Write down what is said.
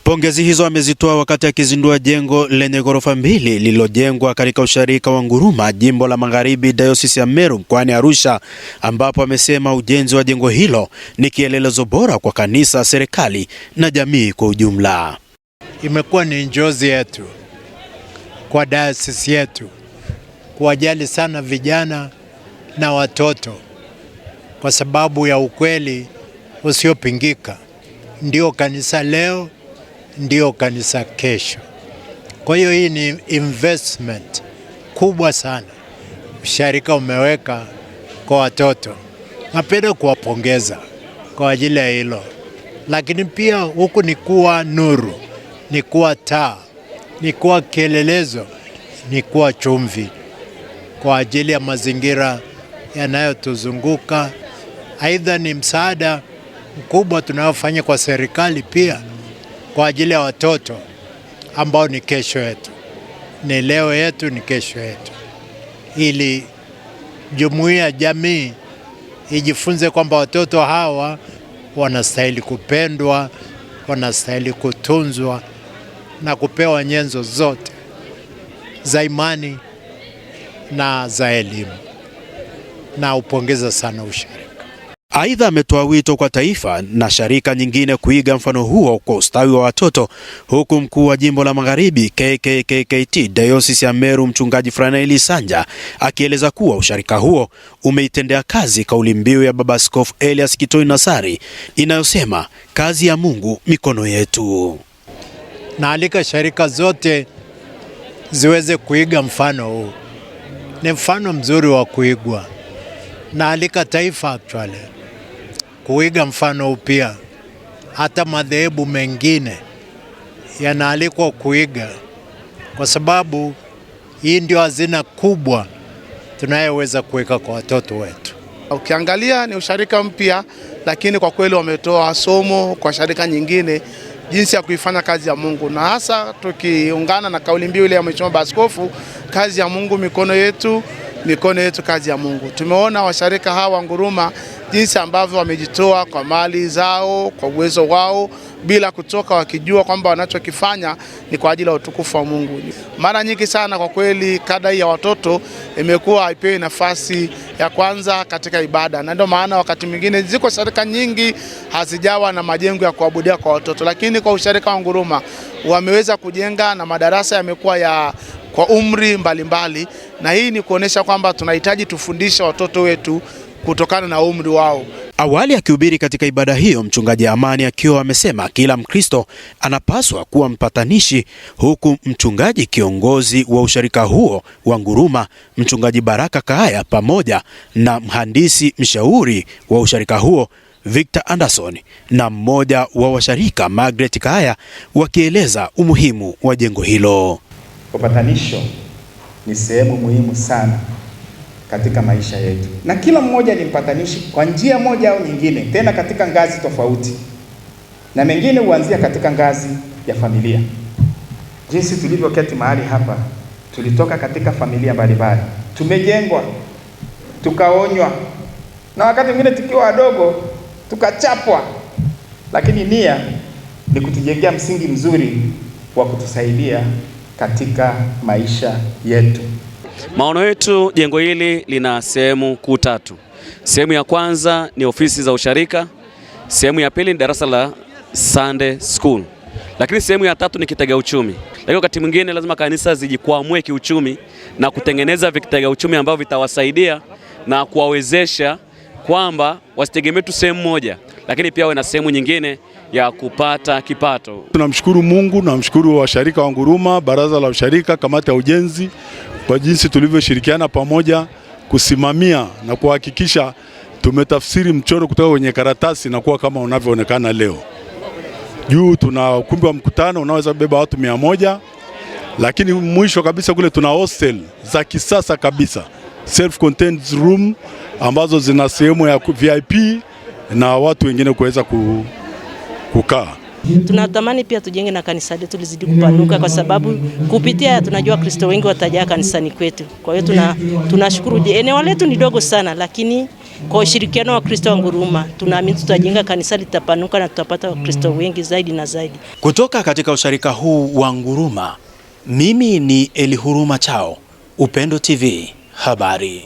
Pongezi hizo amezitoa wakati akizindua jengo lenye ghorofa 2 lililojengwa katika usharika wa Nguruma, jimbo la Magharibi, Dayosisi ya Meru mkoani Arusha, ambapo amesema ujenzi wa jengo hilo ni kielelezo bora kwa kanisa, serikali na jamii kwa ujumla. Imekuwa ni njozi yetu kwa dayosisi yetu kuwajali sana vijana na watoto, kwa sababu ya ukweli usiopingika. Ndio kanisa leo, ndio kanisa kesho. Kwa hiyo hii ni investment kubwa sana usharika umeweka kwa watoto. Napenda kuwapongeza kwa ajili ya hilo, lakini pia huku ni kuwa nuru, ni kuwa taa, ni kuwa kielelezo, ni kuwa chumvi kwa ajili ya mazingira yanayotuzunguka. Aidha ni msaada mkubwa tunaofanya kwa serikali pia kwa ajili ya watoto ambao ni kesho yetu, ni leo yetu, ni kesho yetu, ili jumuiya, jamii ijifunze kwamba watoto hawa wanastahili kupendwa, wanastahili kutunzwa na kupewa nyenzo zote za imani na za elimu. Na upongeza sana usharika. Aidha ametoa wito kwa taifa na sharika nyingine kuiga mfano huo kwa ustawi wa watoto, huku mkuu wa jimbo la Magharibi KKKT Dayosisi ya Meru Mchungaji Franaeli Sanja akieleza kuwa usharika huo umeitendea kazi kauli mbiu ya Baba Askofu Elias Kitoi Nasari inayosema kazi ya Mungu mikono yetu. Naalika sharika zote ziweze kuiga mfano huu. Ni mfano mzuri wa kuigwa. Naalika taifa actually kuiga mfano huu pia. Hata madhehebu mengine yanaalikwa kuiga, kwa sababu hii ndio hazina kubwa tunayoweza kuweka kwa watoto wetu. Ukiangalia ni usharika mpya, lakini kwa kweli wametoa somo kwa sharika nyingine jinsi ya kuifanya kazi ya Mungu, na hasa tukiungana na kauli mbiu ile ya Mheshimiwa Baba Askofu, kazi ya Mungu mikono yetu, mikono yetu kazi ya Mungu. Tumeona washarika hawa Nguruma jinsi ambavyo wamejitoa kwa mali zao, kwa uwezo wao, bila kutoka, wakijua kwamba wanachokifanya ni kwa ajili ya utukufu wa Mungu. Mara nyingi sana kwa kweli kada ya watoto imekuwa haipewi nafasi ya kwanza katika ibada, na ndio maana wakati mwingine ziko sharika nyingi hazijawa na majengo ya kuabudia kwa watoto, lakini kwa usharika wa Nguruma wameweza kujenga na madarasa yamekuwa ya kwa umri mbalimbali, na hii ni kuonesha kwamba tunahitaji tufundisha watoto wetu kutokana na umri wao. Awali akihubiri katika ibada hiyo, Mchungaji Amani akiwa amesema kila Mkristo anapaswa kuwa mpatanishi, huku mchungaji kiongozi wa usharika huo wa Nguruma Mchungaji Baraka Kahaya pamoja na mhandisi mshauri wa usharika huo Victor Anderson na mmoja wa washarika Margaret Kahaya wakieleza umuhimu wa jengo hilo. Upatanisho ni sehemu muhimu sana katika maisha yetu, na kila mmoja ni mpatanishi kwa njia moja au nyingine, tena katika ngazi tofauti, na mengine huanzia katika ngazi ya familia. Jinsi tulivyoketi mahali hapa, tulitoka katika familia mbalimbali, tumejengwa, tukaonywa, na wakati mwingine tukiwa wadogo tukachapwa, lakini nia ni kutujengea msingi mzuri wa kutusaidia katika maisha yetu. Maono yetu, jengo hili lina sehemu kuu 3. Sehemu ya kwanza ni ofisi za usharika, sehemu ya pili ni darasa la Sunday School, lakini sehemu ya 3 ni kitega uchumi. Lakini wakati mwingine lazima kanisa zijikwamue kiuchumi na kutengeneza vitega uchumi ambavyo vitawasaidia na kuwawezesha kwamba wasitegemee tu sehemu moja, lakini pia wawe na sehemu nyingine ya kupata kipato. Tunamshukuru Mungu na mshukuru washarika wa Nguruma, baraza la usharika, kamati ya ujenzi kwa jinsi tulivyoshirikiana pamoja kusimamia na kuhakikisha tumetafsiri mchoro kutoka kwenye karatasi na kuwa kama unavyoonekana leo. Juu tuna ukumbi wa mkutano unaweza kubeba watu 100, lakini mwisho kabisa kule tuna hostel za kisasa kabisa, self contained room ambazo zina sehemu ya VIP na watu wengine kuweza kukaa. Tunatamani pia tujenge na kanisa letu lizidi kupanuka, kwa sababu kupitia tunajua Kristo wengi watajaa kanisani kwetu. Kwa hiyo tunashukuru. Eneo letu ni dogo sana, lakini kwa ushirikiano wa Kristo wa Nguruma tunaamini tutajenga kanisa litapanuka na tutapata Wakristo wengi zaidi na zaidi. Kutoka katika usharika huu wa Nguruma, mimi ni Elihuruma Chao, Upendo TV habari.